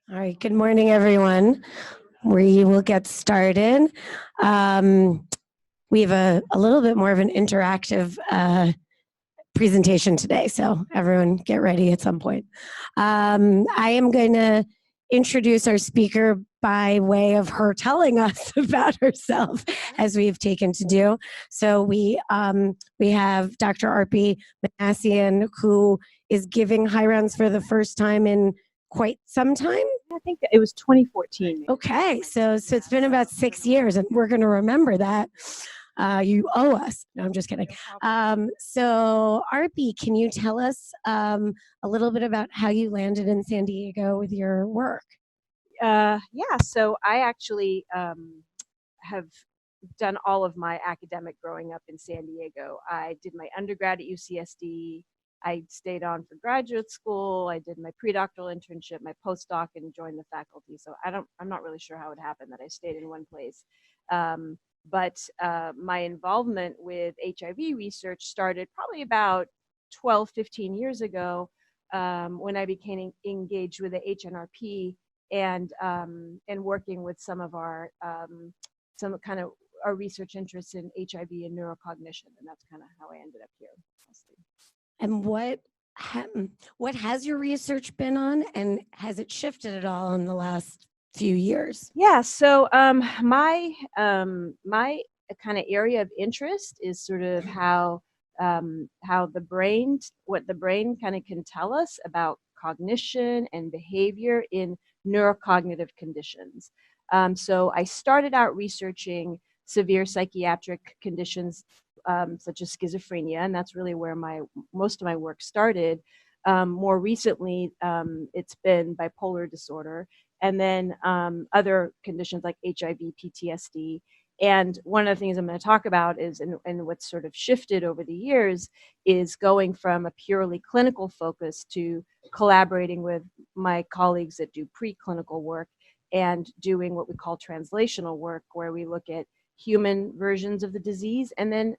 All right, good morning, everyone. We will get started. We have a little bit more of an interactive presentation today, so everyone get ready at some point. I am going to introduce our speaker by way of her telling us about herself, as we've taken to do. So we have Dr. Arpi Minassian, who is giving high rounds for the first time in quite some time. I think it was 2014. Okay, so it's been about 6 years, and we're going to remember that. You owe us. No, I'm just kidding. So, Arpi, can you tell us a little bit about how you landed in San Diego with your work? Yeah, so I actually have done all of my academic growing up in San Diego. I did my undergrad at UCSD. I stayed on for graduate school. I did my pre-doctoral internship, my postdoc, and joined the faculty. So I'm not really sure how it happened that I stayed in one place. But my involvement with HIV research started probably about 12, 15 years ago when I became engaged with the HNRP and working with some of our some kind of our research interests in HIV and neurocognition, and that's kind of how I ended up here. And what has your research been on, and has it shifted at all in the last few years? Yeah, so my kind of area of interest is sort of how what the brain kind of can tell us about cognition and behavior in neurocognitive conditions. So I started out researching severe psychiatric conditions such as schizophrenia, and that's really where most of my work started. More recently, it's been bipolar disorder, and then other conditions like HIV, PTSD. And one of the things I'm going to talk about is, and what's sort of shifted over the years, is going from a purely clinical focus to collaborating with my colleagues that do preclinical work and doing what we call translational work, where we look at human versions of the disease and then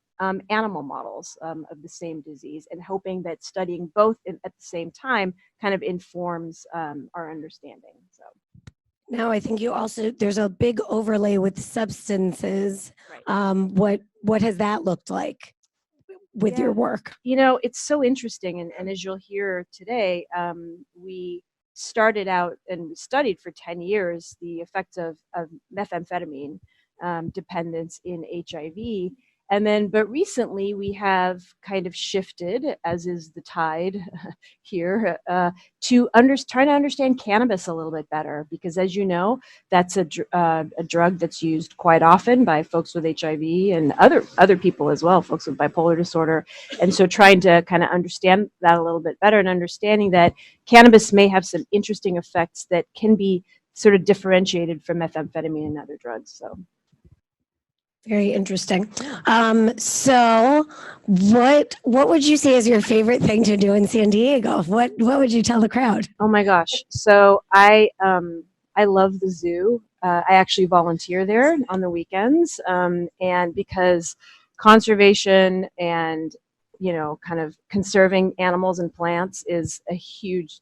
animal models of the same disease, and hoping that studying both at the same time kind of informs our understanding. So. Now, I think there's a big overlay with substances. Right. What has that looked like with your work? It's so interesting. And as you'll hear today, we started out and we studied for 10 years the effects of methamphetamine dependence in HIV. But recently we have kind of shifted, as is the tide here, to trying to understand cannabis a little bit better, because as you know, that's a drug that's used quite often by folks with HIV and other people as well, folks with bipolar disorder. And so trying to kind of understand that a little bit better, and understanding that cannabis may have some interesting effects that can be sort of differentiated from methamphetamine and other drugs. So. Very interesting. So what would you say is your favorite thing to do in San Diego? What would you tell the crowd? Oh my gosh. So I love the zoo. I actually volunteer there on the weekends. And because conservation and, kind of conserving animals and plants is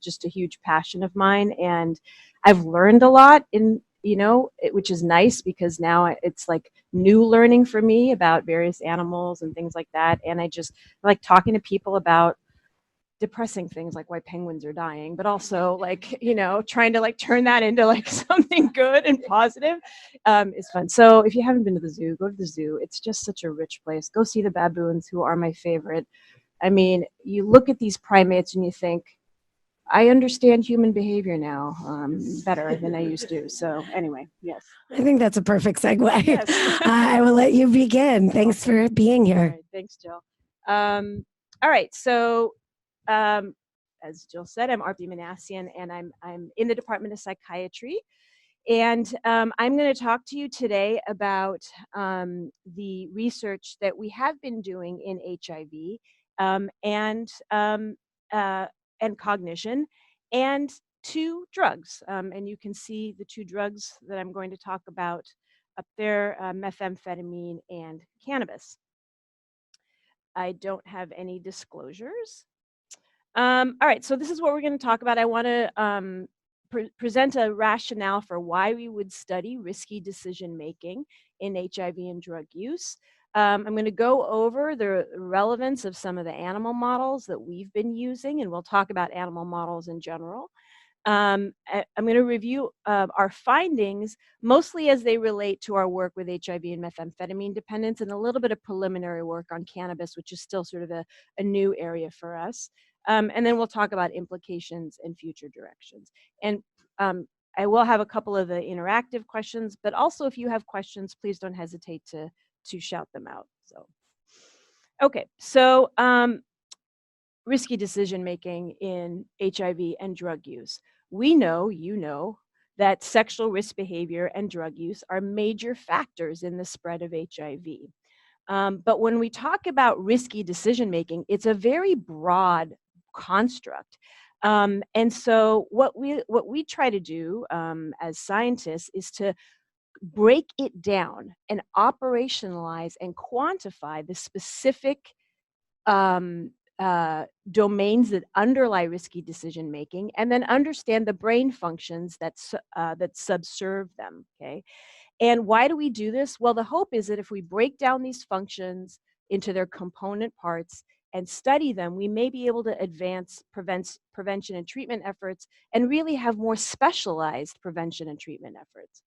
just a huge passion of mine. And I've learned a lot which is nice, because now it's like new learning for me about various animals and things like that. And I just like talking to people about depressing things like why penguins are dying, but also trying to turn that into something good and positive is fun. So if you haven't been to the zoo, go to the zoo. It's just such a rich place. Go see the baboons, who are my favorite. I mean, you look at these primates and you think, I understand human behavior now better than I used to. So anyway, yes. I think that's a perfect segue. Yes. I will let you begin. Thanks for being here. All right, thanks, Jill. All right, so as Jill said, I'm Arpi Minassian, and I'm in the Department of Psychiatry. And I'm going to talk to you today about the research that we have been doing in HIV and cognition, and two drugs. And you can see the two drugs that I'm going to talk about up there, methamphetamine and cannabis. I don't have any disclosures. All right, so this is what we're going to talk about. I want to present a rationale for why we would study risky decision making in HIV and drug use. I'm going to go over the relevance of some of the animal models that we've been using, and we'll talk about animal models in general. I'm going to review our findings, mostly as they relate to our work with HIV and methamphetamine dependence, and a little bit of preliminary work on cannabis, which is still sort of a new area for us. And then we'll talk about implications and future directions. And I will have a couple of the interactive questions, but also if you have questions, please don't hesitate to shout them out. So, okay, so risky decision making in HIV and drug use. We know, you know, that sexual risk behavior and drug use are major factors in the spread of HIV. But when we talk about risky decision making, it's a very broad construct. And so what we try to do as scientists is to break it down and operationalize and quantify the specific domains that underlie risky decision making, and then understand the brain functions that subserve them. Okay, and why do we do this? Well, the hope is that if we break down these functions into their component parts and study them, we may be able to advance prevention and treatment efforts, and really have more specialized prevention and treatment efforts.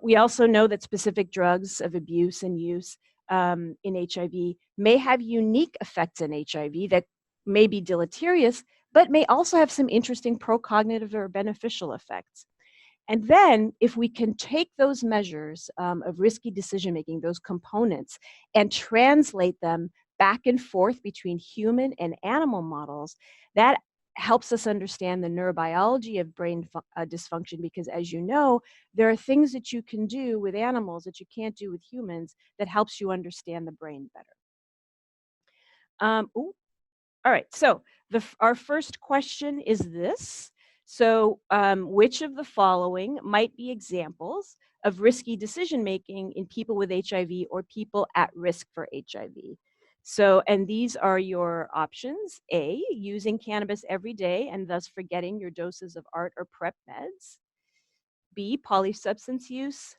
We also know that specific drugs of abuse and use in HIV may have unique effects in HIV that may be deleterious, but may also have some interesting pro-cognitive or beneficial effects. And then if we can take those measures of risky decision-making, those components, and translate them back and forth between human and animal models, that helps us understand the neurobiology of brain dysfunction, because as you know, there are things that you can do with animals that you can't do with humans that helps you understand the brain better. All right, so our first question is this. So which of the following might be examples of risky decision-making in people with HIV or people at risk for HIV? So, and these are your options. A, using cannabis every day and thus forgetting your doses of ART or PrEP meds. B, polysubstance use.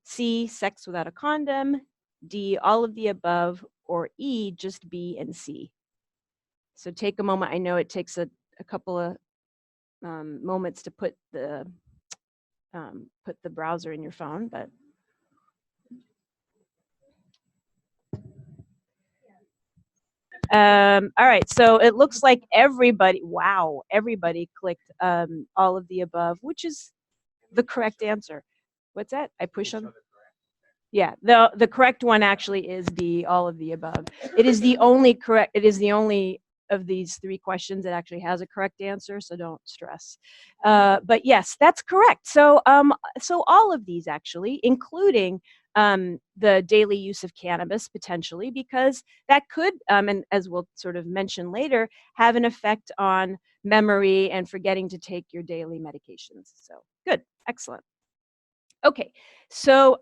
C, sex without a condom. D, all of the above. Or E, just B and C. So take a moment. I know it takes a couple of moments to put the browser in your phone, but all right, so it looks like everybody clicked all of the above, which is the correct answer. What's that? I push on. Yeah, the correct one actually is D, all of the above. It is the only correct. It is the only of these three questions that actually has a correct answer, so don't stress. But yes, that's correct. So so all of these actually, including the daily use of cannabis potentially, because that could, and as we'll sort of mention later, have an effect on memory and forgetting to take your daily medications. So good, excellent. Okay, so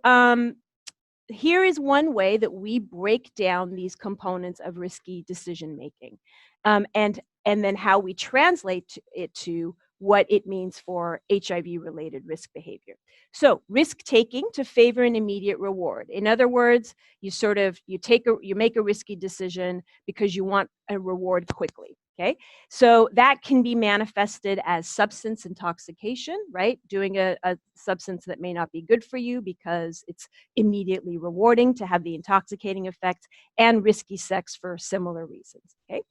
here is one way that we break down these components of risky decision making, and then how we translate it to what it means for HIV-related risk behavior. So, risk taking to favor an immediate reward. In other words, you make a risky decision because you want a reward quickly. Okay, so that can be manifested as substance intoxication, right? Doing a substance that may not be good for you because it's immediately rewarding to have the intoxicating effect, and risky sex for similar reasons. Okay,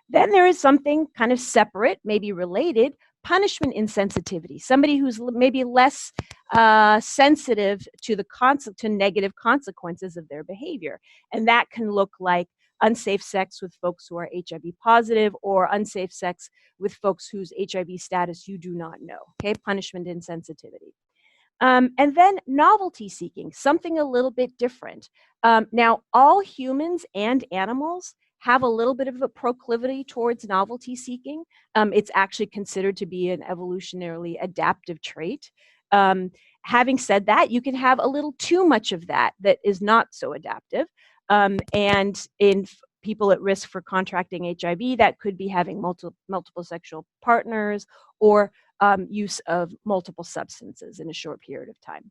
then there is something kind of separate, maybe related, punishment insensitivity. Somebody who's maybe less sensitive to negative consequences of their behavior, and that can look like unsafe sex with folks who are HIV positive, or unsafe sex with folks whose HIV status you do not know. Okay, punishment insensitivity. And then novelty seeking, something a little bit different. Now, all humans and animals have a little bit of a proclivity towards novelty seeking. It's actually considered to be an evolutionarily adaptive trait. Having said that, you can have a little too much of that is not so adaptive. And in people at risk for contracting HIV, that could be having multiple sexual partners, or use of multiple substances in a short period of time.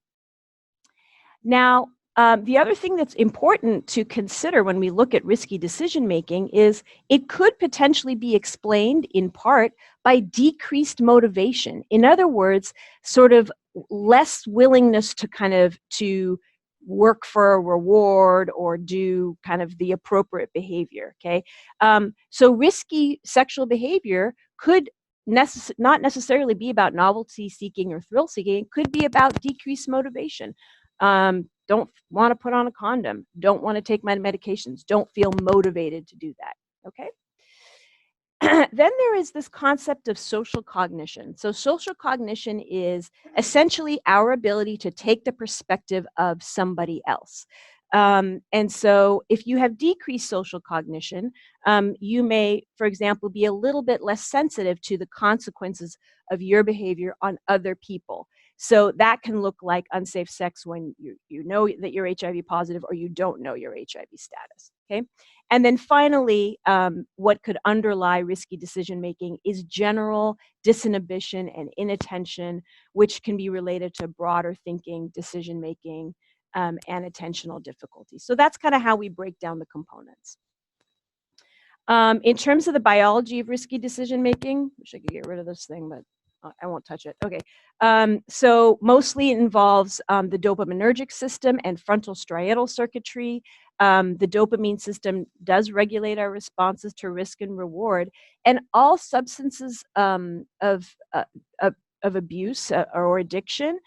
Now, the other thing that's important to consider when we look at risky decision making is it could potentially be explained in part by decreased motivation. In other words, sort of less willingness to to work for a reward or do kind of the appropriate behavior, okay? So risky sexual behavior could not necessarily be about novelty seeking or thrill seeking. It could be about decreased motivation. Don't want to put on a condom, don't want to take my medications, don't feel motivated to do that, okay? Then there is this concept of social cognition. So social cognition is essentially our ability to take the perspective of somebody else. And so if you have decreased social cognition, you may, for example, be a little bit less sensitive to the consequences of your behavior on other people. So that can look like unsafe sex when you know that you're HIV positive or you don't know your HIV status, okay? And then finally, what could underlie risky decision making is general disinhibition and inattention, which can be related to broader thinking, decision making, and attentional difficulties. So that's kind of how we break down the components. In terms of the biology of risky decision making, wish I could get rid of this thing, but I won't touch it. Okay. So mostly it involves the dopaminergic system and frontal striatal circuitry. The dopamine system does regulate our responses to risk and reward, and all substances of abuse or addiction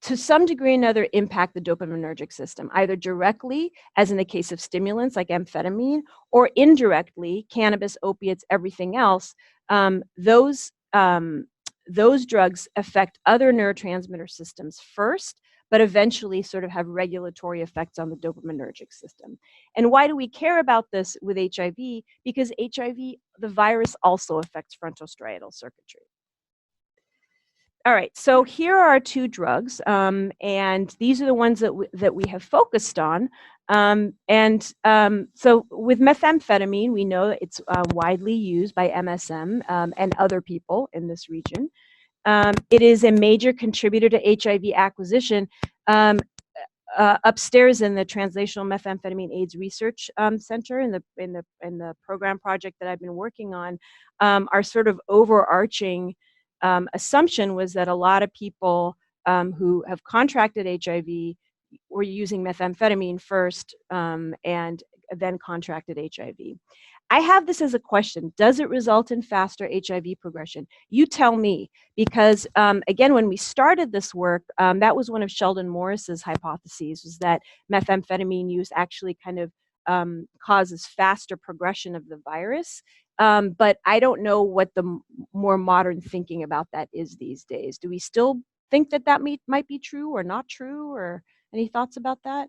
to some degree or another impact the dopaminergic system, either directly, as in the case of stimulants like amphetamine, or indirectly, cannabis, opiates, everything else. Those drugs affect other neurotransmitter systems first, but eventually sort of have regulatory effects on the dopaminergic system. And why do we care about this with HIV? Because HIV, the virus, also affects frontal striatal circuitry. All right, so here are our two drugs, and these are the ones that we have focused on. So with methamphetamine, we know that it's widely used by MSM and other people in this region. It is a major contributor to HIV acquisition. Upstairs in the Translational Methamphetamine AIDS Research Center, in the program project that I've been working on, our sort of overarching assumption was that a lot of people who have contracted HIV were using methamphetamine first and then contracted HIV. I have this as a question. Does it result in faster HIV progression? You tell me, because again, when we started this work, that was one of Sheldon Morris's hypotheses, was that methamphetamine use actually kind of causes faster progression of the virus. But I don't know what the more modern thinking about that is these days. Do we still think that that might be true or not true, or any thoughts about that?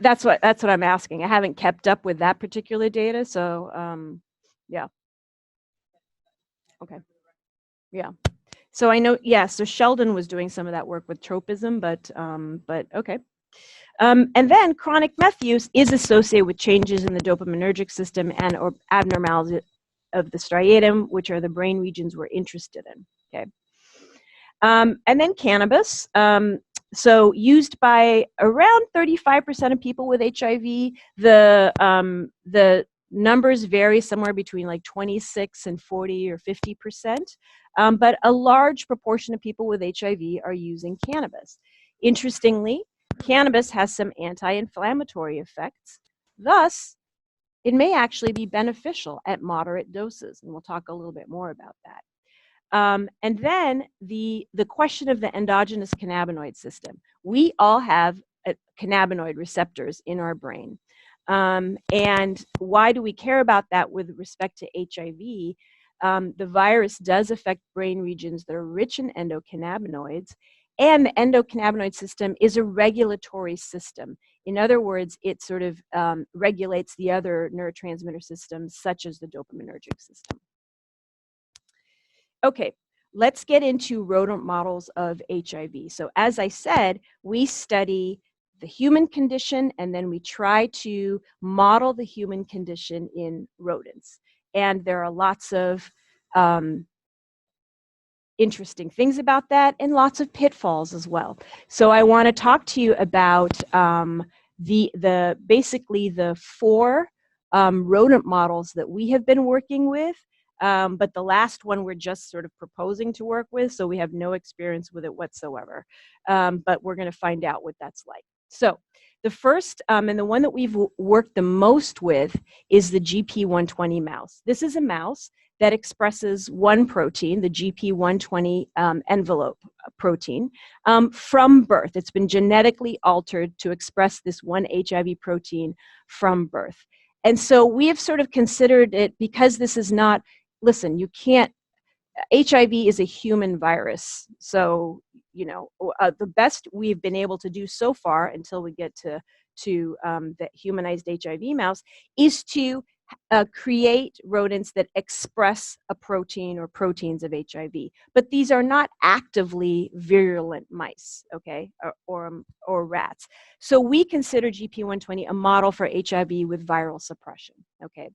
That's what I'm asking. I haven't kept up with that particular data, so yeah. Okay. Yeah. So I know, yeah. So Sheldon was doing some of that work with tropism, but okay. And then chronic meth use is associated with changes in the dopaminergic system and or abnormalities of the striatum, which are the brain regions we're interested in. Okay. And then cannabis. So used by around 35% of people with HIV. The numbers vary somewhere between like 26 and 40 or 50%. But a large proportion of people with HIV are using cannabis. Interestingly, cannabis has some anti-inflammatory effects. Thus, it may actually be beneficial at moderate doses, and we'll talk a little bit more about that. And then the question of the endogenous cannabinoid system. We all have cannabinoid receptors in our brain. And why do we care about that with respect to HIV? The virus does affect brain regions that are rich in endocannabinoids, and the endocannabinoid system is a regulatory system. In other words, it sort of regulates the other neurotransmitter systems, such as the dopaminergic system. Okay, let's get into rodent models of HIV. So as I said, we study the human condition, and then we try to model the human condition in rodents. And there are lots of interesting things about that and lots of pitfalls as well. So I want to talk to you about basically the 4 rodent models that we have been working with, but the last one we're just sort of proposing to work with, so we have no experience with it whatsoever. But we're going to find out what that's like. So the first and the one that we've worked the most with is the GP120 mouse. This is a mouse that expresses one protein, the GP120 envelope protein, from birth. It's been genetically altered to express this one HIV protein from birth. And so we have sort of considered it, because this is not, listen, you can't, HIV is a human virus. So, you know, the best we've been able to do so far until we get to the humanized HIV mouse is to create rodents that express a protein or proteins of HIV. But these are not actively virulent mice, okay, or rats. So we consider GP120 a model for HIV with viral suppression, okay.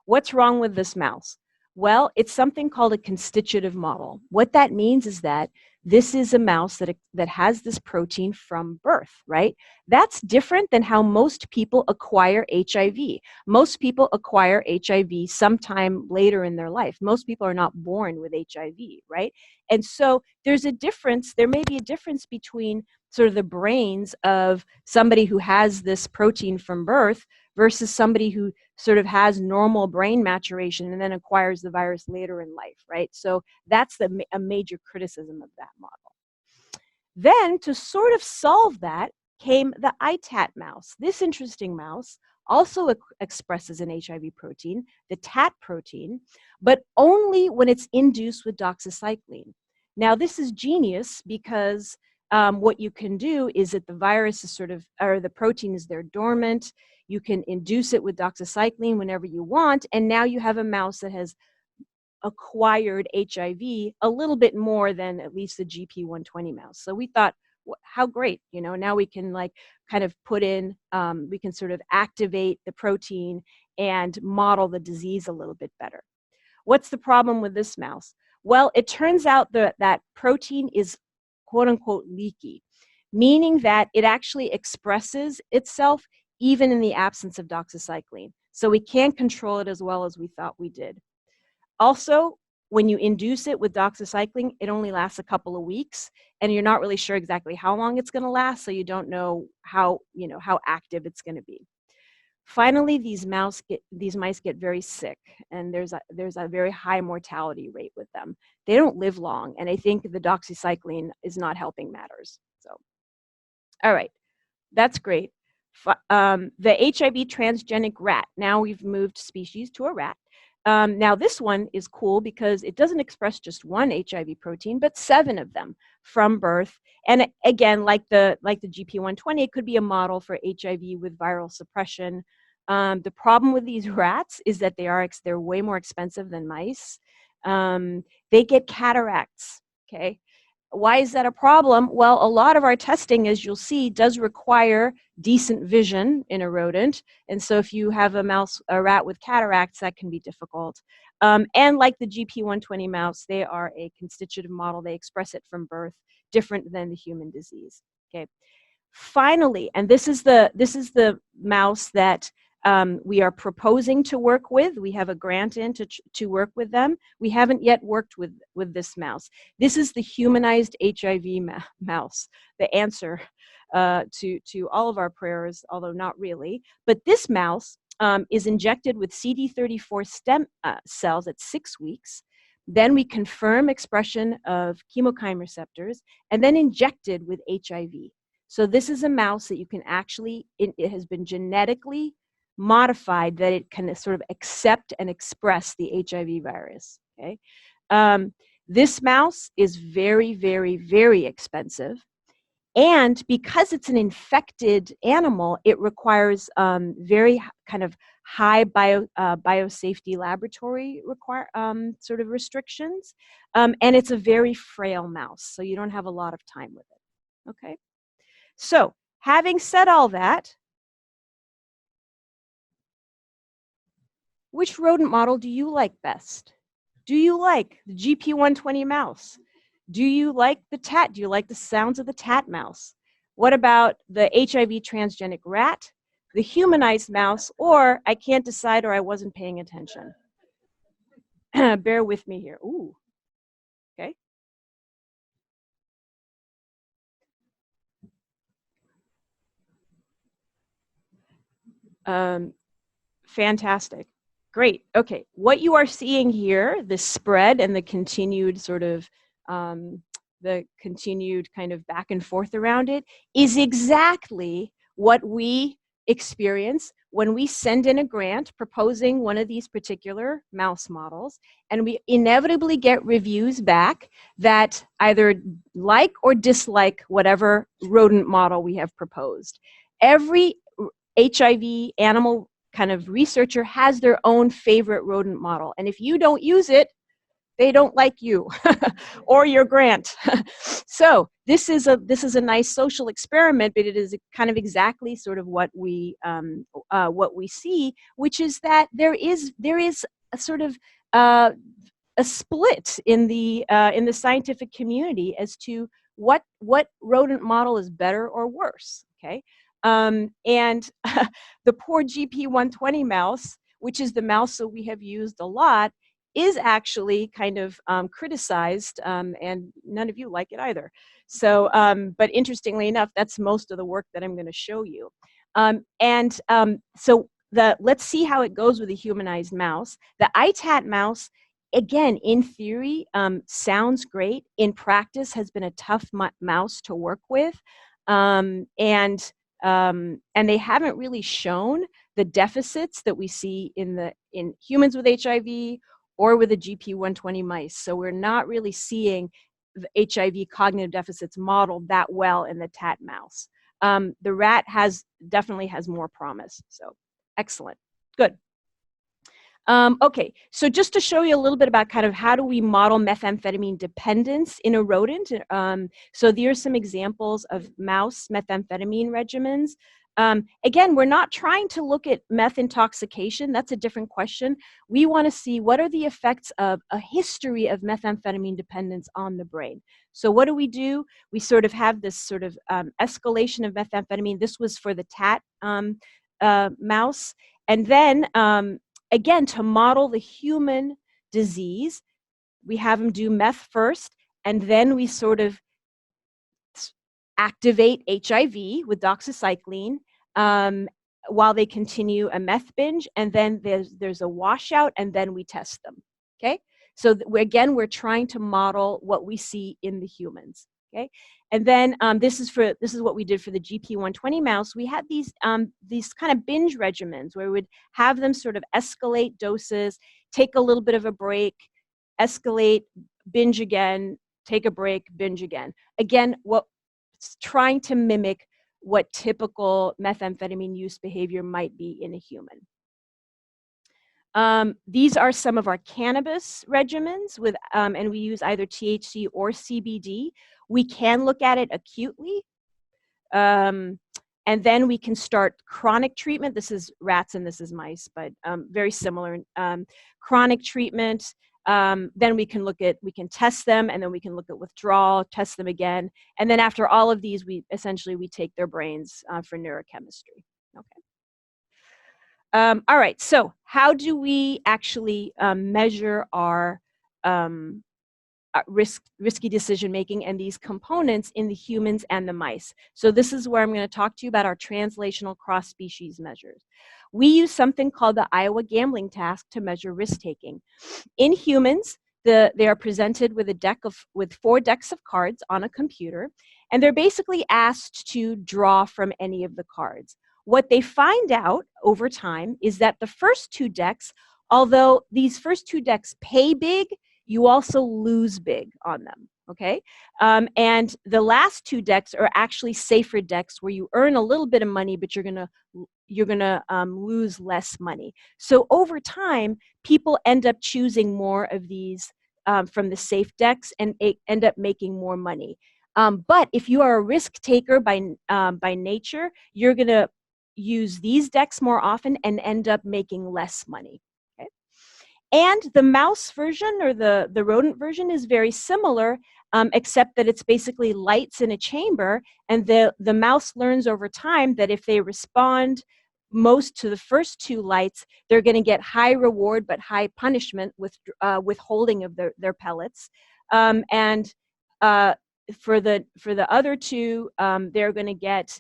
What's wrong with this mouse? Well, it's something called a constitutive model. What that means is that this is a mouse that has this protein from birth, right? That's different than how most people acquire HIV. Most people acquire HIV sometime later in their life. Most people are not born with HIV, right? And so there's a difference, there may be a difference between sort of the brains of somebody who has this protein from birth versus somebody who sort of has normal brain maturation and then acquires the virus later in life, right? So that's a major criticism of that model. Then to sort of solve that came the ITAT mouse. This interesting mouse also expresses an HIV protein, the TAT protein, but only when it's induced with doxycycline. Now this is genius because what you can do is that the virus is sort of, or the protein is there dormant. You can induce it with doxycycline whenever you want, and now you have a mouse that has acquired HIV a little bit more than at least the GP120 mouse. So we thought, how great, you know, now we can like kind of put in, we can sort of activate the protein and model the disease a little bit better. What's the problem with this mouse? Well, it turns out that protein is quote unquote leaky, meaning that it actually expresses itself even in the absence of doxycycline. So we can't control it as well as we thought we did. Also, when you induce it with doxycycline, it only lasts a couple of weeks, and you're not really sure exactly how long it's going to last, so you don't know how active it's going to be. Finally, these mice get very sick, and there's a very high mortality rate with them. They don't live long, and I think the doxycycline is not helping matters. So, all right, that's great. The HIV transgenic rat. Now we've moved species to a rat. Now this one is cool because it doesn't express just one HIV protein, but 7 of them from birth. And again, like the GP120, it could be a model for HIV with viral suppression. The problem with these rats is that they're way more expensive than mice. They get cataracts, okay? Why is that a problem? Well, a lot of our testing, as you'll see, does require decent vision in a rodent. And so if you have a rat with cataracts, that can be difficult. And like the GP120 mouse, they are a constitutive model. They express it from birth, different than the human disease. Okay. Finally, and this is the mouse that we are proposing to work with. We have a grant in to work with them. We haven't yet worked with this mouse. This is the humanized HIV mouse, the answer to all of our prayers, although not really. But this mouse is injected with CD34 stem cells at 6 weeks. Then we confirm expression of chemokine receptors and then injected with HIV. So this is a mouse that you can actually, it has been genetically modified that it can sort of accept and express the HIV virus, okay? This mouse is very, very, very expensive. And because it's an infected animal, it requires very kind of high biosafety laboratory sort of restrictions. And it's a very frail mouse, so you don't have a lot of time with it, okay? So having said all that, which rodent model do you like best? Do you like the GP120 mouse? Do you like the tat? Do you like the sounds of the tat mouse? What about the HIV transgenic rat, the humanized mouse, or I can't decide or I wasn't paying attention? Bear with me here. Ooh, okay. Fantastic. Great. Okay. What you are seeing here, the spread and the continued sort of the continued kind of back and forth around it, is exactly what we experience when we send in a grant proposing one of these particular mouse models, and we inevitably get reviews back that either like or dislike whatever rodent model we have proposed. Every HIV animal kind of researcher has their own favorite rodent model. And if you don't use it, they don't like you or your grant. So this is a nice social experiment, but it is kind of exactly sort of what we see, which is that there is a sort of a split in the scientific community as to what rodent model is better or worse. Okay. And the poor GP120 mouse, which is the mouse that we have used a lot, is actually kind of criticized, and none of you like it either. So, but interestingly enough, that's most of the work that I'm going to show you. So let's see how it goes with a humanized mouse. The ITAT mouse, again, in theory, sounds great. In practice, has been a tough mouse to work with, and they haven't really shown the deficits that we see in humans with HIV or with the GP120 mice. So we're not really seeing the HIV cognitive deficits modeled that well in the tat mouse. The rat definitely has more promise. So excellent, good. Okay, so just to show you a little bit about kind of how do we model methamphetamine dependence in a rodent. So there are some examples of mouse methamphetamine regimens. Again, we're not trying to look at meth intoxication. That's a different question. We want to see what are the effects of a history of methamphetamine dependence on the brain. So what do? We sort of have this sort of escalation of methamphetamine. This was for the tat mouse. And then, again, to model the human disease, we have them do meth first, and then we sort of activate HIV with doxycycline while they continue a meth binge, and then there's a washout, and then we test them. Okay, so we're trying to model what we see in the humans. Okay, and then this is what we did for the GP120 mouse. We had these kind of binge regimens where we would have them sort of escalate doses, take a little bit of a break, escalate, binge again, take a break, binge again. Again, trying to mimic what typical methamphetamine use behavior might be in a human. These are some of our cannabis regimens and we use either THC or CBD. We can look at it acutely, and then we can start chronic treatment. This is rats and this is mice, but very similar. Chronic treatment. Then we can test them, and then we can look at withdrawal, test them again, and then after all of these, we take their brains for neurochemistry. Okay. All right. So how do we actually measure our risky decision making and these components in the humans and the mice? So this is where I'm going to talk to you about our translational cross-species measures. We use something called the Iowa Gambling Task to measure risk taking. In humans, they are presented with 4 decks of cards on a computer, and they're basically asked to draw from any of the cards. What they find out over time is that the first 2 decks, although these first 2 decks pay big, you also lose big on them, okay? And the last 2 decks are actually safer decks where you earn a little bit of money, but you're gonna lose less money. So over time, people end up choosing more of these from the safe decks and end up making more money. But if you are a risk taker by nature, you're going to use these decks more often and end up making less money. Okay? And the mouse version or the rodent version is very similar, except that it's basically lights in a chamber, and the mouse learns over time that if they respond most to the first two lights, they're going to get high reward but high punishment with withholding of their pellets. And for the other two, they're going to get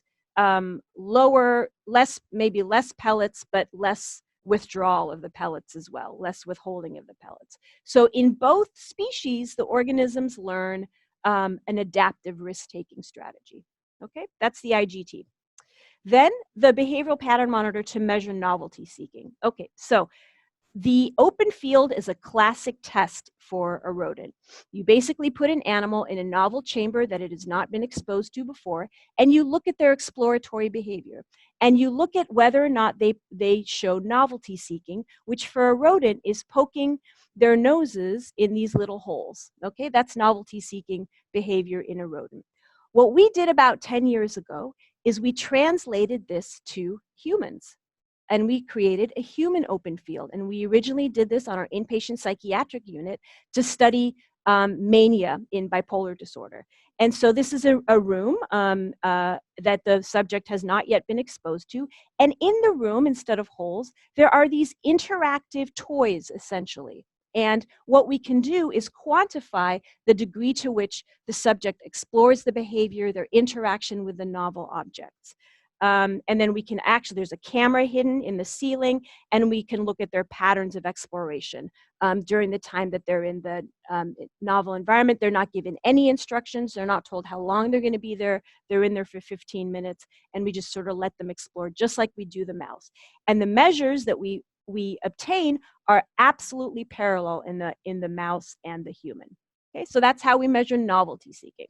maybe less pellets, but less withdrawal of the pellets as well, less withholding of the pellets. So in both species, the organisms learn an adaptive risk-taking strategy. Okay, that's the IGT. Then the behavioral pattern monitor to measure novelty seeking. Okay, so the open field is a classic test for a rodent. You basically put an animal in a novel chamber that it has not been exposed to before, and you look at their exploratory behavior. And you look at whether or not they show novelty seeking, which for a rodent is poking their noses in these little holes. Okay, that's novelty seeking behavior in a rodent. What we did about 10 years ago is we translated this to humans. And we created a human open field. And we originally did this on our inpatient psychiatric unit to study mania in bipolar disorder. And so this is a room that the subject has not yet been exposed to. And in the room, instead of holes, there are these interactive toys, essentially. And what we can do is quantify the degree to which the subject explores the behavior, their interaction with the novel objects. And then we can actually, there's a camera hidden in the ceiling, and we can look at their patterns of exploration during the time that they're in the novel environment. They're not given any instructions. They're not told how long they're going to be there. They're in there for 15 minutes, and we just sort of let them explore just like we do the mouse. And the measures that we obtain are absolutely parallel in the mouse and the human. Okay, so that's how we measure novelty seeking.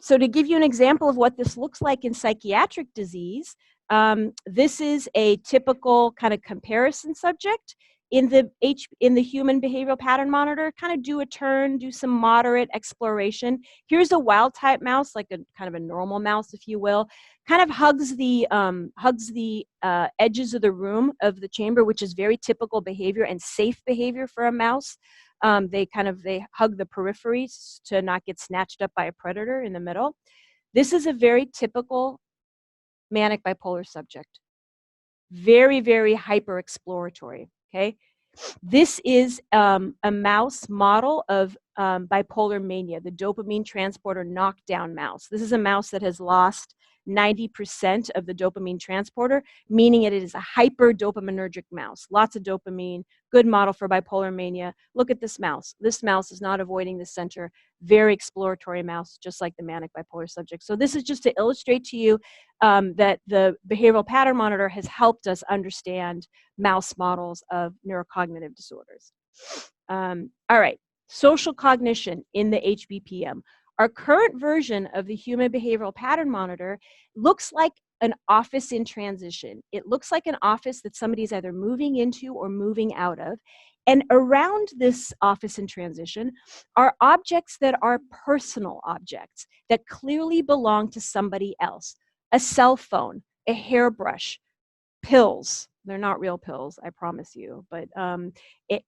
So to give you an example of what this looks like in psychiatric disease, this is a typical kind of comparison subject in the human behavioral pattern monitor. Kind of do a turn, do some moderate exploration. Here's a wild type mouse, like a kind of a normal mouse, if you will. Kind of hugs the edges of the room of the chamber, which is very typical behavior and safe behavior for a mouse. They hug the peripheries to not get snatched up by a predator in the middle. This is a very typical manic bipolar subject. Very, very hyper exploratory, okay? This is a mouse model of bipolar mania, the dopamine transporter knockdown mouse. This is a mouse that has lost 90% of the dopamine transporter, meaning it is a hyper dopaminergic mouse. Lots of dopamine, good model for bipolar mania. Look at this mouse. This mouse is not avoiding the center. Very exploratory mouse, just like the manic bipolar subject. So this is just to illustrate to you that the behavioral pattern monitor has helped us understand mouse models of neurocognitive disorders. All right, social cognition in the HBPM. Our current version of the human behavioral pattern monitor looks like an office in transition. It looks like an office that somebody's either moving into or moving out of. And around this office in transition are objects that are personal objects that clearly belong to somebody else. A cell phone, a hairbrush, pills. They're not real pills, I promise you, but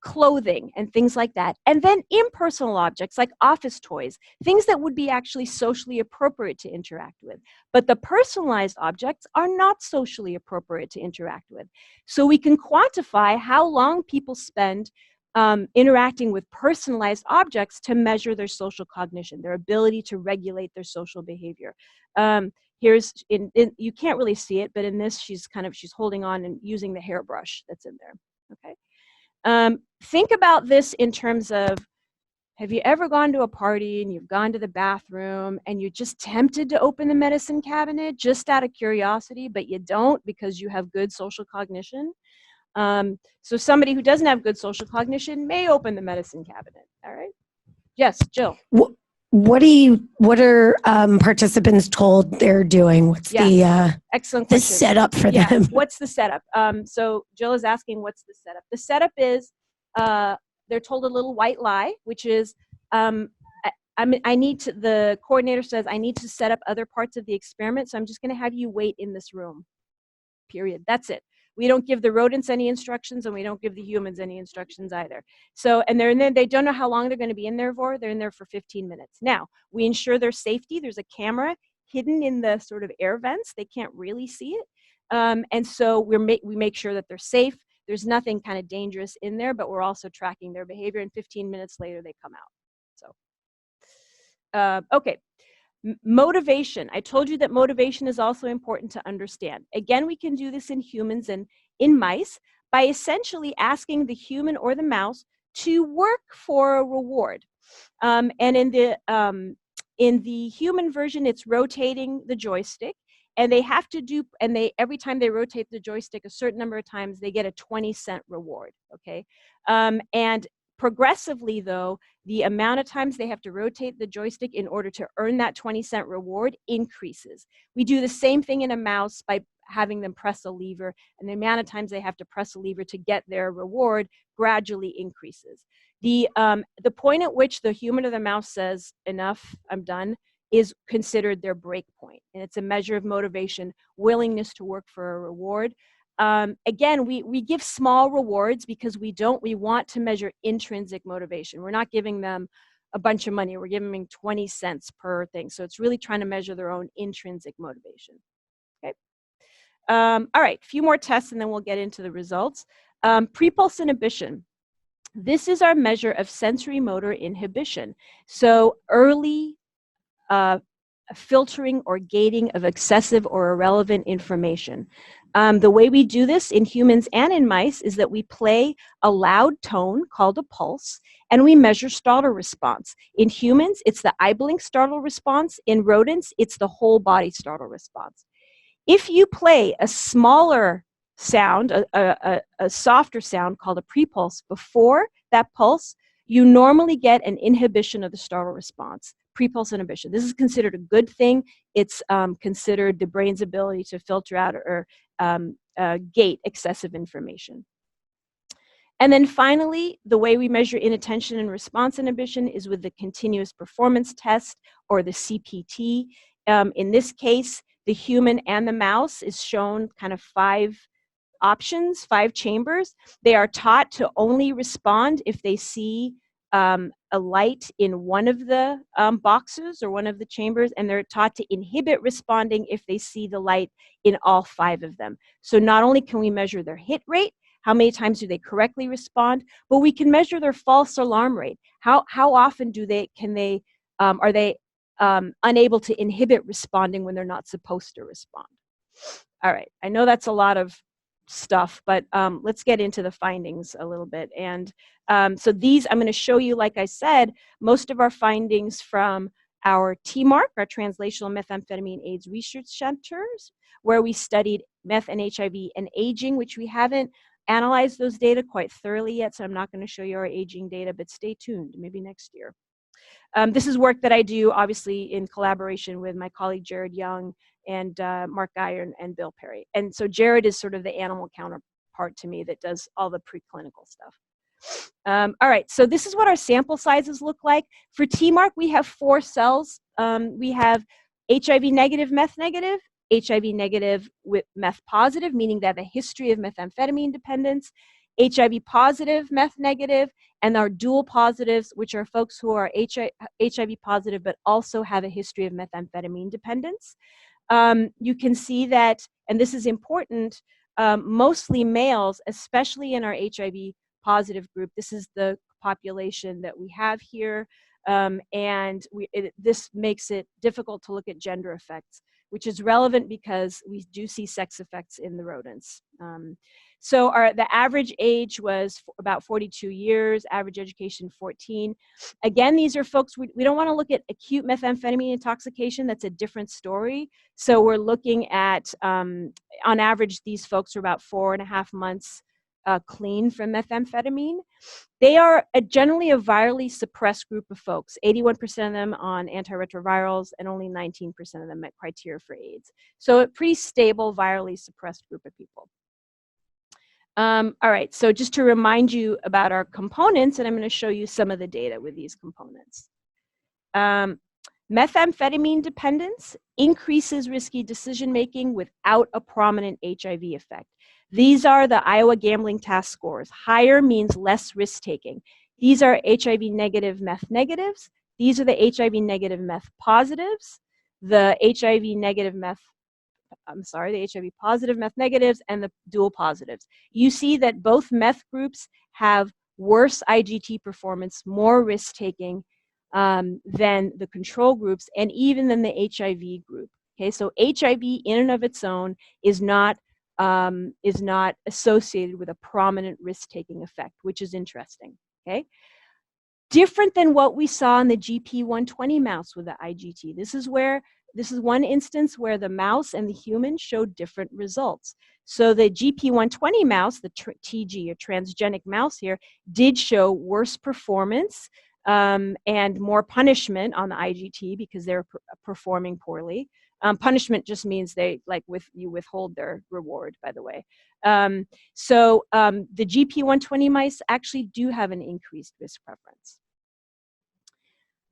clothing and things like that. And then impersonal objects like office toys, things that would be actually socially appropriate to interact with. But the personalized objects are not socially appropriate to interact with. So we can quantify how long people spend interacting with personalized objects to measure their social cognition, their ability to regulate their social behavior. Here's, you can't really see it, but in this, she's holding on and using the hairbrush that's in there, okay? Think about this in terms of, have you ever gone to a party and you've gone to the bathroom and you're just tempted to open the medicine cabinet just out of curiosity, but you don't because you have good social cognition? So somebody who doesn't have good social cognition may open the medicine cabinet, all right? Yes, Jill. What are participants told they're doing? What's excellent the question. setup for them? What's the setup? So Jill is asking, what's the setup? The setup is they're told a little white lie, which is, the coordinator says, I need to set up other parts of the experiment, so I'm just going to have you wait in this room, period. That's it. We don't give the rodents any instructions, and we don't give the humans any instructions either. So, and they're in there, they don't know how long they're going to be in there for. They're in there for 15 minutes. Now, we ensure their safety. There's a camera hidden in the sort of air vents. They can't really see it. And so we make sure that they're safe. There's nothing kind of dangerous in there, but we're also tracking their behavior, and 15 minutes later, they come out. So, okay. Motivation. I told you that motivation is also important to understand. Again, we can do this in humans and in mice by essentially asking the human or the mouse to work for a reward. And in the human version, it's rotating the joystick, and they have to do, and every time they rotate the joystick a certain number of times, they get a 20-cent reward. Okay, and progressively, though, the amount of times they have to rotate the joystick in order to earn that 20-cent reward increases. We do the same thing in a mouse by having them press a lever, and the amount of times they have to press a lever to get their reward gradually increases. The point at which the human or the mouse says, enough, I'm done, is considered their break point. And it's a measure of motivation, willingness to work for a reward. Again, we give small rewards because we want to measure intrinsic motivation. We're not giving them a bunch of money. We're giving them 20 cents per thing. So it's really trying to measure their own intrinsic motivation. Okay. All right, a few more tests and then we'll get into the results. Prepulse inhibition. This is our measure of sensory motor inhibition. So early filtering or gating of excessive or irrelevant information. The way we do this in humans and in mice is that we play a loud tone called a pulse, and we measure startle response. In humans, it's the eye blink startle response. In rodents, it's the whole body startle response. If you play a smaller sound, a softer sound called a prepulse before that pulse, you normally get an inhibition of the startle response. Prepulse inhibition. This is considered a good thing. It's considered the brain's ability to filter out or gate excessive information. And then finally, the way we measure inattention and response inhibition is with the continuous performance test, or the CPT. In this case, the human and the mouse is shown kind of 5 options, 5 chambers. They are taught to only respond if they see a light in one of the boxes or one of the chambers, and they're taught to inhibit responding if they see the light in all 5 of them. So not only can we measure their hit rate, how many times do they correctly respond, but we can measure their false alarm rate. How often are they unable to inhibit responding when they're not supposed to respond? All right, I know that's a lot of stuff, but let's get into the findings a little bit. And so these, I'm going to show you, like I said, most of our findings from our TMARC, our Translational Methamphetamine AIDS Research Centers, where we studied meth and HIV and aging, which we haven't analyzed those data quite thoroughly yet, so I'm not going to show you our aging data, but stay tuned, maybe next year. This is work that I do, obviously, in collaboration with my colleague Jared Young and Mark Geyer and Bill Perry. And so Jared is sort of the animal counterpart to me that does all the preclinical stuff. All right, so this is what our sample sizes look like. For TMARC, we have 4 cells. We have HIV negative, meth negative, HIV negative with meth positive, meaning they have a history of methamphetamine dependence, HIV positive, meth negative, and our dual positives, which are folks who are HIV positive but also have a history of methamphetamine dependence. You can see that, and this is important, mostly males, especially in our HIV positive group. This is the population that we have here, and this makes it difficult to look at gender effects, which is relevant because we do see sex effects in the rodents. So the average age was about 42 years, average education 14. Again, these are folks, we don't want to look at acute methamphetamine intoxication. That's a different story. So we're looking at, on average, these folks are about 4.5 months clean from methamphetamine. They are generally a virally suppressed group of folks, 81% of them on antiretrovirals and only 19% of them met criteria for AIDS. So a pretty stable, virally suppressed group of people. All right, so just to remind you about our components, and I'm going to show you some of the data with these components. Methamphetamine dependence increases risky decision-making without a prominent HIV effect. These are the Iowa Gambling Task Scores. Higher means less risk-taking. These are HIV negative meth negatives. These are the HIV negative meth positives, the HIV negative meth, the HIV positive meth negatives, and the dual positives. You see that both meth groups have worse IGT performance, more risk-taking than the control groups, and even than the HIV group. Okay, so HIV in and of its own is not associated with a prominent risk-taking effect, which is interesting. Okay, different than what we saw in the GP120 mouse with the IGT. This is one instance where the mouse and the human showed different results. So the GP120 mouse, the TG, a transgenic mouse here, did show worse performance and more punishment on the IGT because they're performing poorly. Punishment just means you withhold their reward, by the way. So the GP120 mice actually do have an increased risk preference.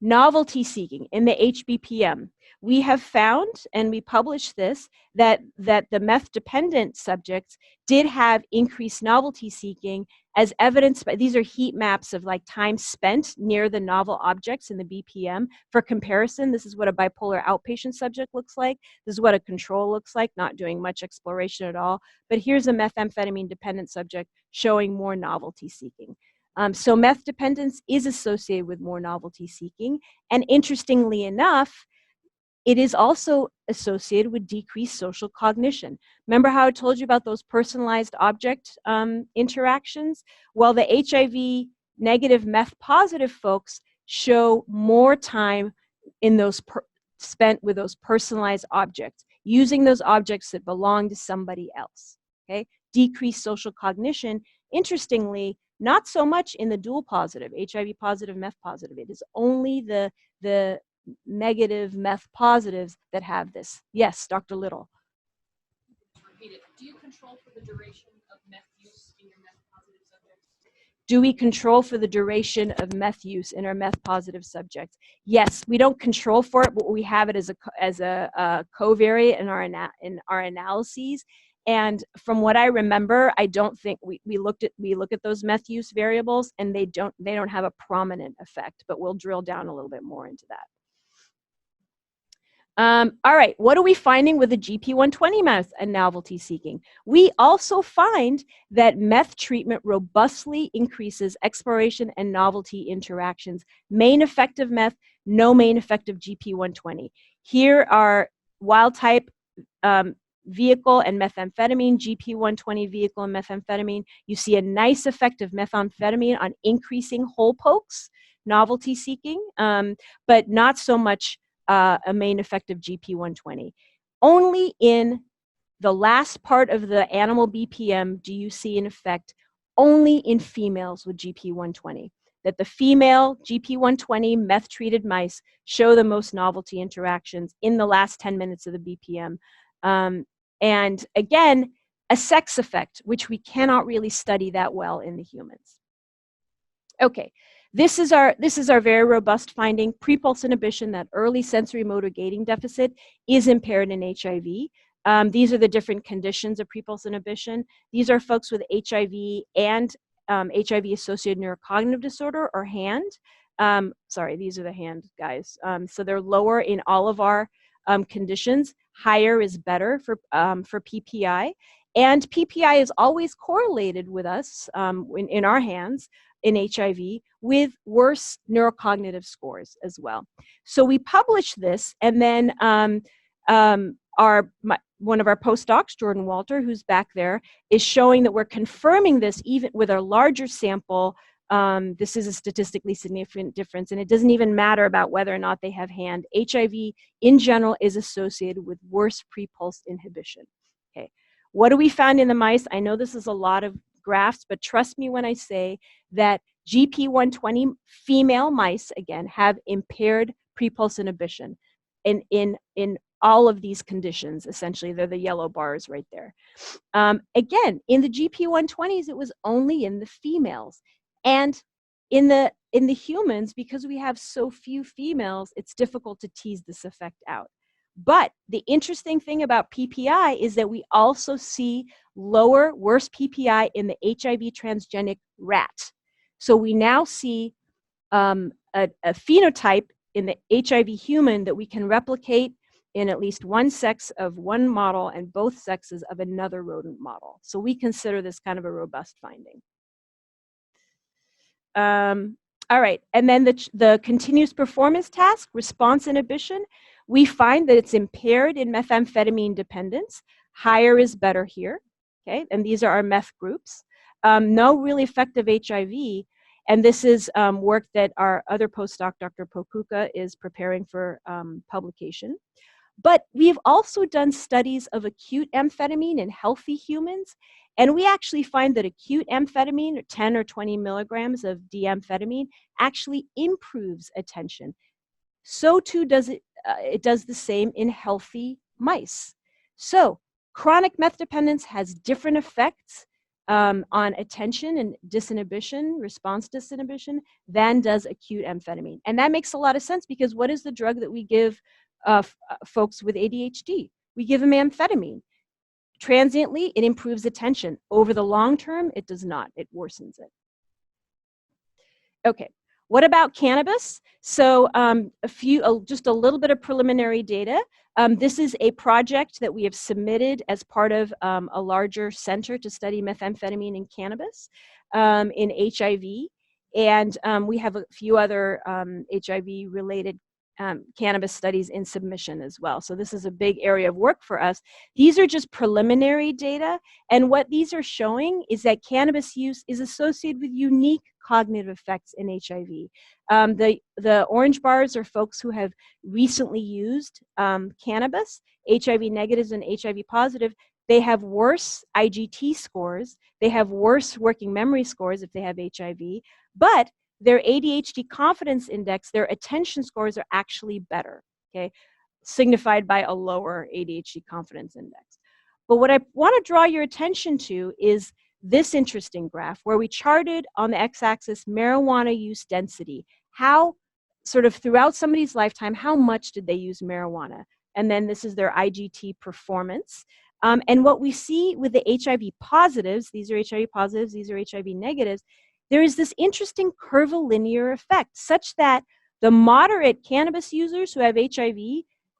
Novelty seeking in the HBPM. We have found, and we published this, that the meth-dependent subjects did have increased novelty seeking as evidenced by, these are heat maps of like time spent near the novel objects in the BPM. For comparison, this is what a bipolar outpatient subject looks like. This is what a control looks like, not doing much exploration at all. But here's a methamphetamine-dependent subject showing more novelty seeking. So meth dependence is associated with more novelty seeking. And interestingly enough, it is also associated with decreased social cognition. Remember how I told you about those personalized object interactions? Well, the HIV negative meth positive folks show more time in those spent with those personalized objects, using those objects that belong to somebody else. Okay, decreased social cognition. Interestingly, not so much in the dual positive, HIV positive, meth positive. It is only the negative meth positives that have this. Yes, Dr. Little. Repeat it. Do you control for the duration of meth use in your meth positive subjects? Do we control for the duration of meth use in our meth positive subjects? Yes, we don't control for it, but we have it as a covariate in our analyses. And from what I remember, I don't think we look at those meth use variables, and they don't have a prominent effect. But we'll drill down a little bit more into that. All right, what are we finding with the GP120 mouse and novelty seeking? We also find that meth treatment robustly increases exploration and novelty interactions. Main effect of meth, no main effect of GP120. Here are wild type vehicle and methamphetamine, GP120 vehicle and methamphetamine. You see a nice effect of methamphetamine on increasing hole pokes, novelty seeking, but not so much a main effect of GP120. Only in the last part of the animal BPM do you see an effect only in females with GP120. That the female GP120 meth-treated mice show the most novelty interactions in the last 10 minutes of the BPM. And again, a sex effect, which we cannot really study that well in the humans. Okay, this is our very robust finding. Prepulse inhibition, that early sensory motor gating deficit, is impaired in HIV. These are the different conditions of prepulse inhibition. These are folks with HIV and HIV-associated neurocognitive disorder, or HAND. Sorry, these are the HAND guys. So they're lower in all of our conditions. Higher is better for PPI. And PPI is always correlated with us in our hands in HIV with worse neurocognitive scores as well. So we published this, and then one of our postdocs, Jordan Walter, who's back there, is showing that we're confirming this even with our larger sample. This is a statistically significant difference, and it doesn't even matter about whether or not they have HAND. HIV in general is associated with worse prepulse inhibition. Okay, what do we find in the mice? I know this is a lot of graphs, but trust me when I say that GP120 female mice, again, have impaired prepulse inhibition in all of these conditions. Essentially, they're the yellow bars right there. Again, in the GP120s, it was only in the females. And in the humans, because we have so few females, it's difficult to tease this effect out. But the interesting thing about PPI is that we also see worse PPI in the HIV transgenic rat. So we now see a phenotype in the HIV human that we can replicate in at least one sex of one model and both sexes of another rodent model. So we consider this kind of a robust finding. All right, and then the continuous performance task, response inhibition, we find that it's impaired in methamphetamine dependence. Higher is better here, okay? And these are our meth groups. No really effective HIV, and this is work that our other postdoc, Dr. Popuka, is preparing for publication. But we've also done studies of acute amphetamine in healthy humans, and we actually find that acute amphetamine, 10 or 20 milligrams of D-amphetamine, actually improves attention. So too does it does the same in healthy mice. So chronic meth dependence has different effects on attention and disinhibition, response disinhibition, than does acute amphetamine. And that makes a lot of sense, because what is the drug that we give folks with ADHD? We give them amphetamine. Transiently, it improves attention. Over the long term, it does not. It worsens it. Okay, what about cannabis? So just a little bit of preliminary data. This is a project that we have submitted as part of a larger center to study methamphetamine in cannabis in HIV. And we have a few other HIV-related cannabis studies in submission as well. So this is a big area of work for us. These are just preliminary data, and what these are showing is that cannabis use is associated with unique cognitive effects in HIV. The orange bars are folks who have recently used cannabis, HIV negatives and HIV positive. They have worse IGT scores, they have worse working memory scores if they have HIV, but their ADHD confidence index, their attention scores are actually better, okay, signified by a lower ADHD confidence index. But what I want to draw your attention to is this interesting graph where we charted on the x-axis marijuana use density. How, sort of throughout somebody's lifetime, how much did they use marijuana? And then this is their IGT performance. And what we see with the HIV positives, these are HIV positives, these are HIV negatives, there is this interesting curvilinear effect such that the moderate cannabis users who have HIV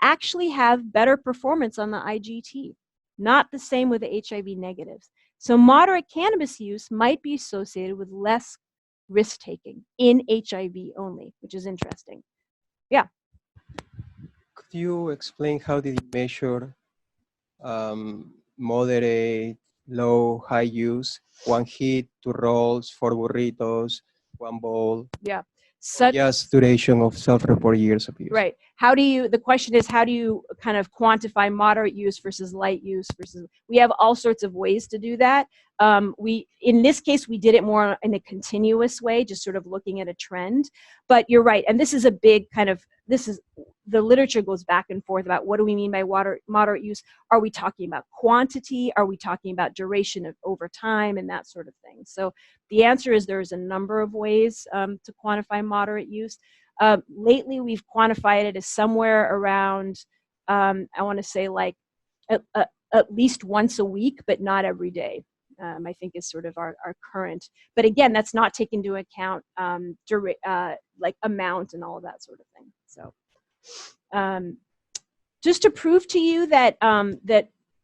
actually have better performance on the IGT. Not the same with the HIV negatives. So moderate cannabis use might be associated with less risk-taking in HIV only, which is interesting. Yeah. Could you explain how did you measure moderate, low, high use, 1 hit, 2 rolls, 4 burritos, 1 bowl? Yeah. Just duration of self-report years of use. Right. The question is, how do you kind of quantify moderate use versus light use versus, we have all sorts of ways to do that. In this case, we did it more in a continuous way, just sort of looking at a trend, but you're right. And this is a big kind of, the literature goes back and forth about what do we mean by moderate use? Are we talking about quantity? Are we talking about duration of over time and that sort of thing? So the answer is there's a number of ways to quantify moderate use. Lately, we've quantified it as somewhere around, I want to say like at least once a week, but not every day. I think is sort of our current. But again, that's not taking into account like amount and all of that sort of thing. So just to prove to you that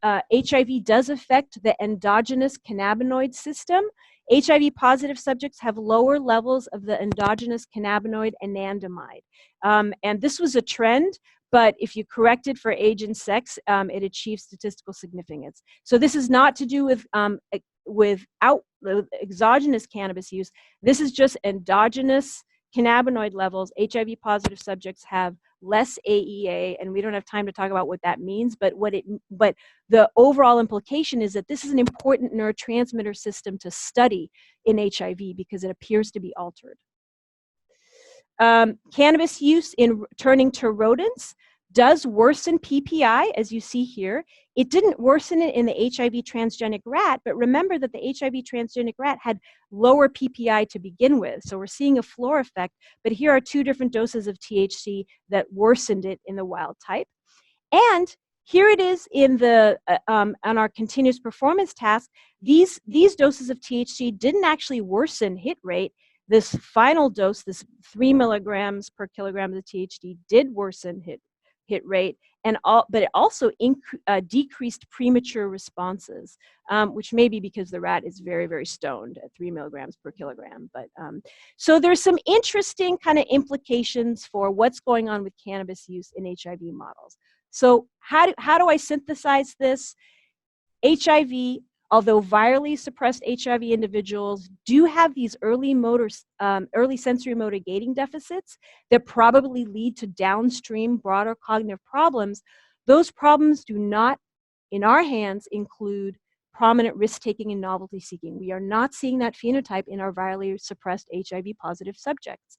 HIV does affect the endogenous cannabinoid system, HIV positive subjects have lower levels of the endogenous cannabinoid anandamide. And this was a trend, but if you correct it for age and sex, it achieves statistical significance. So this is not to do with exogenous cannabis use. This is just endogenous cannabinoid levels. HIV positive subjects have less AEA, and we don't have time to talk about what that means, but the overall implication is that this is an important neurotransmitter system to study in HIV because it appears to be altered. Cannabis use in turning to rodents. does worsen PPI, as you see here. It didn't worsen it in the HIV transgenic rat, but remember that the HIV transgenic rat had lower PPI to begin with. So we're seeing a floor effect, but here are 2 different doses of THC that worsened it in the wild type. And here it is in the on our continuous performance task. These doses of THC didn't actually worsen hit rate. This final dose, this 3 milligrams per kilogram of THC, did worsen hit rate, but it also decreased premature responses, which may be because the rat is very, very stoned at 3 milligrams per kilogram. But so there's some interesting kind of implications for what's going on with cannabis use in HIV models. So how do I synthesize this? HIV, although virally suppressed HIV individuals do have these early sensory motor gating deficits that probably lead to downstream broader cognitive problems. Those problems do not, in our hands, include prominent risk-taking and novelty seeking. We are not seeing that phenotype in our virally suppressed HIV positive subjects.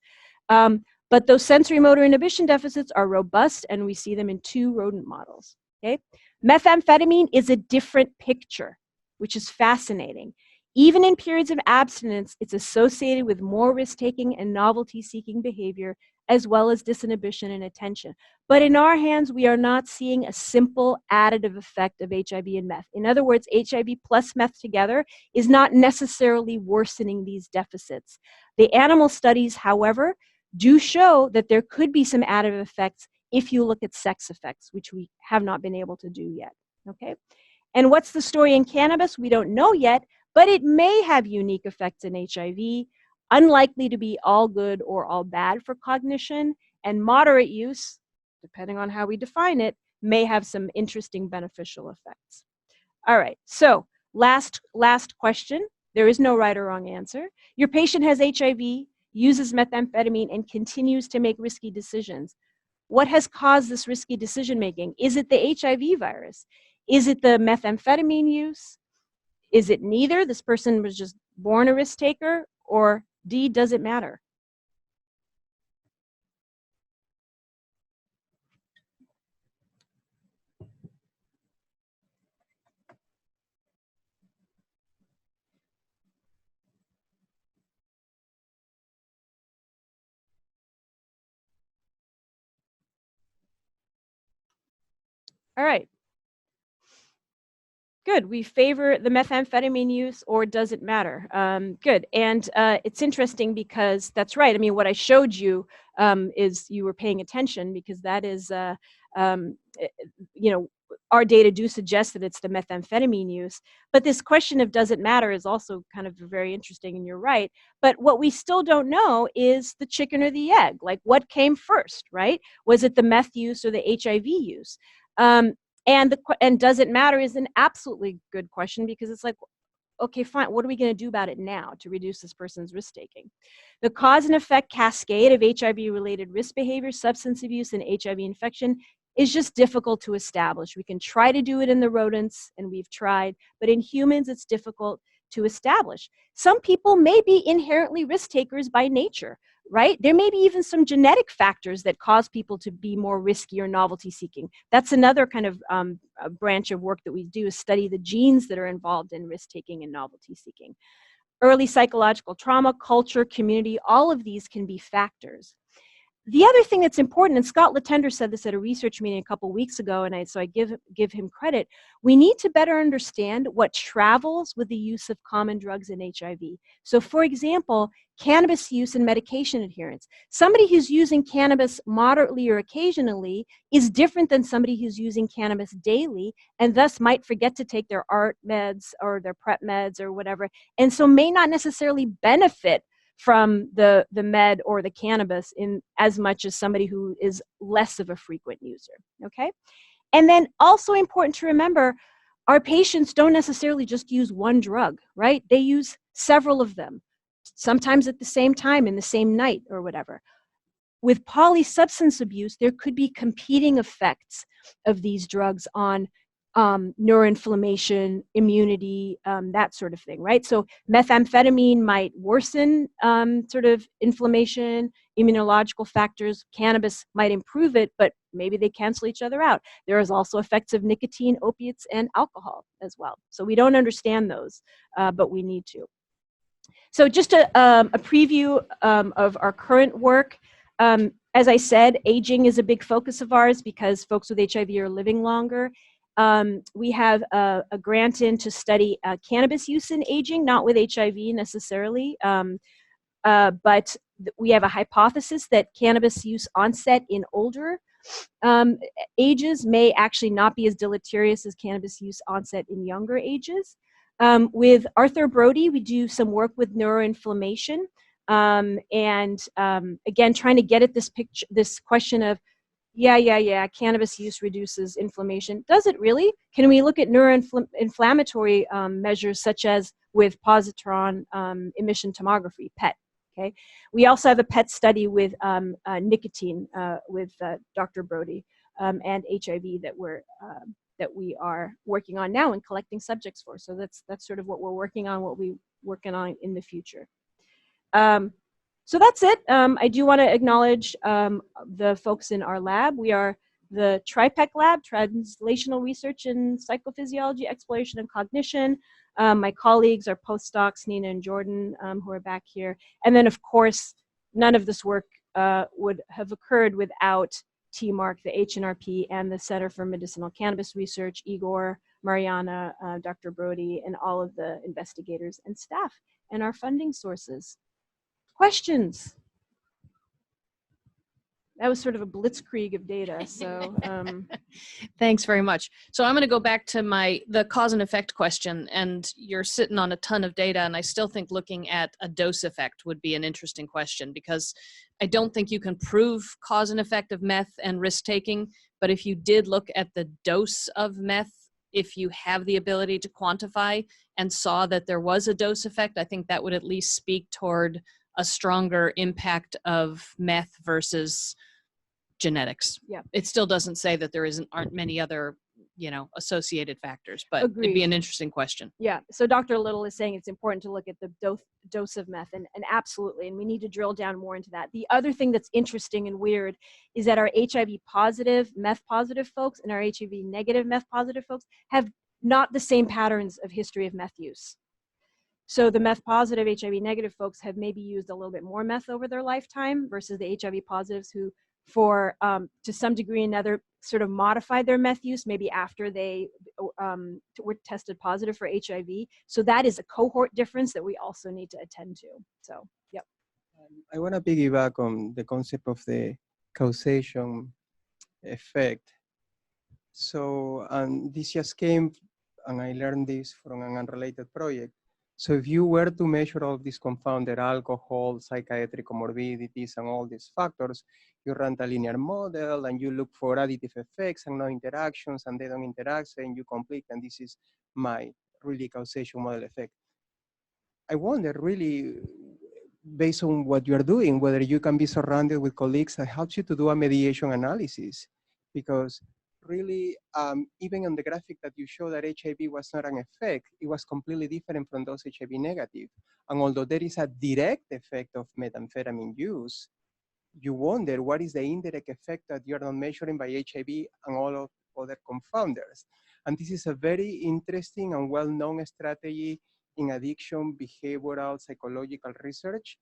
But those sensory motor inhibition deficits are robust, and we see them in 2 rodent models. Okay? Methamphetamine is a different picture, which is fascinating. Even in periods of abstinence, it's associated with more risk-taking and novelty-seeking behavior, as well as disinhibition and attention. But in our hands, we are not seeing a simple additive effect of HIV and meth. In other words, HIV plus meth together is not necessarily worsening these deficits. The animal studies, however, do show that there could be some additive effects if you look at sex effects, which we have not been able to do yet. Okay? And what's the story in cannabis? We don't know yet, but it may have unique effects in HIV, unlikely to be all good or all bad for cognition, and moderate use, depending on how we define it, may have some interesting beneficial effects. All right, so last question. There is no right or wrong answer. Your patient has HIV, uses methamphetamine, and continues to make risky decisions. What has caused this risky decision making? Is it the HIV virus? Is it the methamphetamine use? Is it neither? This person was just born a risk taker? Or D, does it matter? All right. Good. We favor the methamphetamine use, or does it matter? Good. And it's interesting because that's right. I mean, what I showed you is you were paying attention, because that is, you know, our data do suggest that it's the methamphetamine use. But this question of does it matter is also kind of very interesting, and you're right. But what we still don't know is the chicken or the egg. Like, what came first, right? Was it the meth use or the HIV use? And does it matter is an absolutely good question, because it's like, okay, fine, what are we going to do about it now to reduce this person's risk-taking? The cause and effect cascade of HIV-related risk behavior, substance abuse, and HIV infection is just difficult to establish. We can try to do it in the rodents, and we've tried, but in humans, it's difficult to establish. Some people may be inherently risk takers by nature, right? There may be even some genetic factors that cause people to be more risky or novelty seeking. That's another kind of branch of work that we do, is study the genes that are involved in risk taking and novelty seeking. Early psychological trauma, culture, community, all of these can be factors. The other thing that's important, and Scott Latender said this at a research meeting a couple weeks ago, and so I give him credit, we need to better understand what travels with the use of common drugs in HIV. So for example, cannabis use and medication adherence. Somebody who's using cannabis moderately or occasionally is different than somebody who's using cannabis daily, and thus might forget to take their ART meds or their PrEP meds or whatever, and so may not necessarily benefit from the med or the cannabis in as much as somebody who is less of a frequent user, okay? And then also important to remember, our patients don't necessarily just use one drug, right? They use several of them, sometimes at the same time in the same night or whatever. With polysubstance abuse, there could be competing effects of these drugs on neuroinflammation, immunity, that sort of thing, right? So methamphetamine might worsen sort of inflammation, immunological factors. Cannabis might improve it, but maybe they cancel each other out. There is also effects of nicotine, opiates, and alcohol as well. So we don't understand those, but we need to. So just a preview of our current work. As I said, aging is a big focus of ours because folks with HIV are living longer. We have a grant in to study cannabis use in aging, not with HIV necessarily, but we have a hypothesis that cannabis use onset in older ages may actually not be as deleterious as cannabis use onset in younger ages. With Arthur Brody, we do some work with neuroinflammation, and again, trying to get at this question of, cannabis use reduces inflammation. Does it really? Can we look at neuroinflammatory measures such as with positron emission tomography, PET? Okay. We also have a PET study with nicotine with Dr. Brody and HIV that we are working on now and collecting subjects for. So that's sort of what we're working on, what we're working on in the future. So that's it. I do want to acknowledge the folks in our lab. We are the TRIPEC lab, Translational Research in Psychophysiology, Exploration, and Cognition. My colleagues are postdocs, Nina and Jordan, who are back here. And then, of course, none of this work would have occurred without TMARC, the HNRP, and the Center for Medicinal Cannabis Research, Igor, Mariana, Dr. Brody, and all of the investigators and staff, and our funding sources. Questions? That was sort of a blitzkrieg of data, so. Thanks very much. So I'm going to go back to the cause and effect question, and you're sitting on a ton of data, and I still think looking at a dose effect would be an interesting question, because I don't think you can prove cause and effect of meth and risk taking, but if you did look at the dose of meth, if you have the ability to quantify and saw that there was a dose effect, I think that would at least speak toward a stronger impact of meth versus genetics. Yeah. It still doesn't say that there aren't many other, associated factors, but Agreed. it'd be an interesting question. Yeah, so Dr. Little is saying it's important to look at the dose of meth, and absolutely, and we need to drill down more into that. The other thing that's interesting and weird is that our HIV positive, meth positive folks and our HIV negative, meth positive folks have not the same patterns of history of meth use. So the meth positive, HIV negative folks have maybe used a little bit more meth over their lifetime versus the HIV positives who, for to some degree or another, sort of modified their meth use maybe after they were tested positive for HIV. So that is a cohort difference that we also need to attend to. So, yep. I want to piggyback on the concept of the causation effect. So, and this just came, and I learned this from an unrelated project. So if you were to measure all these confounded alcohol, psychiatric comorbidities, and all these factors, you run a linear model and you look for additive effects and no interactions, and they don't interact, and you complete, and this is my really causation model effect. I wonder really, based on what you're doing, whether you can be surrounded with colleagues that helps you to do a mediation analysis, because really, even on the graphic that you show that HIV was not an effect, it was completely different from those HIV negative. And although there is a direct effect of methamphetamine use, you wonder what is the indirect effect that you're not measuring by HIV and all of other confounders. And this is a very interesting and well-known strategy in addiction, behavioral, psychological research.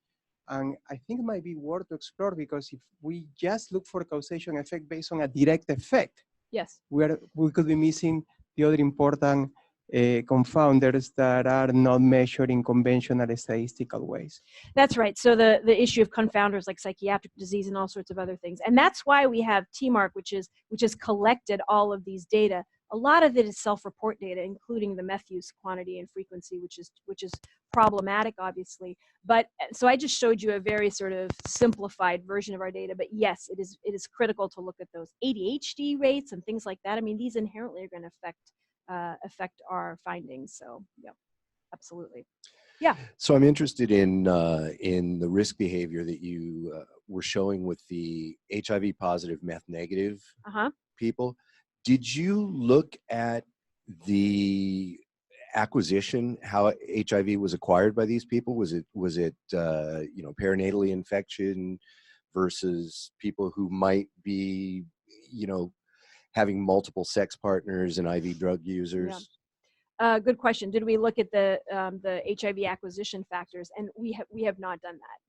And I think it might be worth to explore, because if we just look for causation effect based on a direct effect, Yes. we could be missing the other important confounders that are not measured in conventional statistical ways. That's right. So the issue of confounders like psychiatric disease and all sorts of other things. And that's why we have TMARC, which has collected all of these data. A lot of it is self-report data, including the meth use quantity and frequency, which is problematic, obviously. But so I just showed you a very sort of simplified version of our data. But yes, it is critical to look at those ADHD rates and things like that. I mean, these inherently are going to affect our findings. So yeah, absolutely. Yeah. So I'm interested in the risk behavior that you were showing with the HIV positive, meth negative people. Did you look at the acquisition, how HIV was acquired by these people? Was it perinatally infection versus people who might be, having multiple sex partners and IV drug users? Good question. Did we look at the HIV acquisition factors? And we have not done that,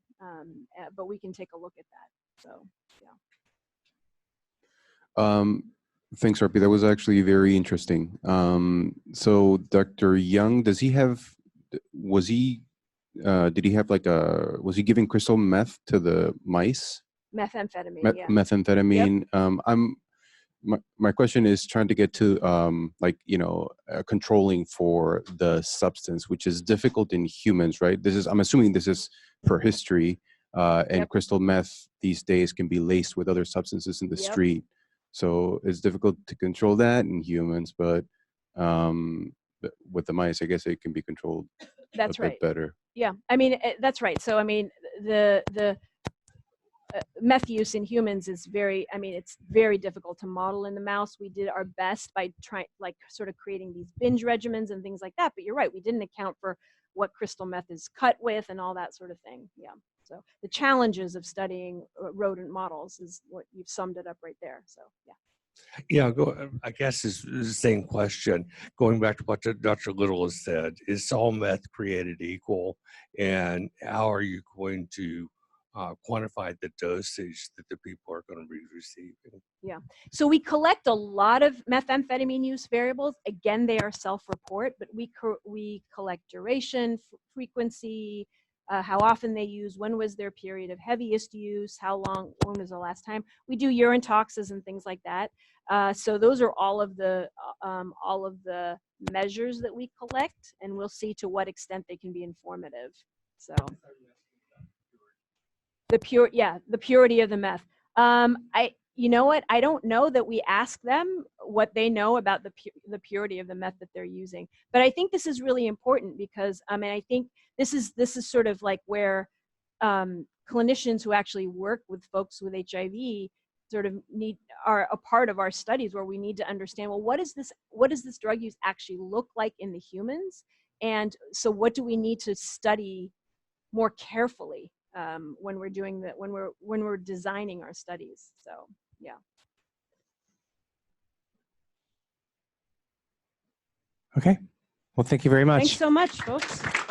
but we can take a look at that. So yeah. Thanks, Arpi. That was actually very interesting. So Dr. Young, did he have was he giving crystal meth to the mice? Methamphetamine, yeah. Methamphetamine. Yep. My question is trying to get to controlling for the substance, which is difficult in humans, right? I'm assuming this is per history, and Yep. crystal meth these days can be laced with other substances in the Yep. street. So it's difficult to control that in humans, but with the mice, I guess it can be controlled That's a right. bit better. Yeah, I mean, that's right. So I mean, the meth use in humans is it's very difficult to model in the mouse. We did our best by trying, sort of creating these binge regimens and things like that. But you're right, we didn't account for what crystal meth is cut with and all that sort of thing. Yeah. So the challenges of studying rodent models is what you've summed it up right there. So yeah. Yeah, I guess it's the same question. Going back to what Dr. Little has said, is all meth created equal? And how are you going to quantify the dosage that the people are going to be receiving? Yeah. So we collect a lot of methamphetamine use variables. Again, they are self-report, but we collect duration, frequency, how often they use, when was their period of heaviest use, when was the last time. We do urine toxes and things like that. So those are all of the measures that we collect, and we'll see to what extent they can be informative. So the purity of the meth. You know what? I don't know that we ask them what they know about the purity of the meth that they're using. But I think this is really important because I think this is sort of like where clinicians who actually work with folks with HIV sort of are a part of our studies, where we need to understand, well, what does this drug use actually look like in the humans? And so what do we need to study more carefully when we're doing that, when we're designing our studies? So yeah. Okay. Well, thank you very much. Thanks so much, folks.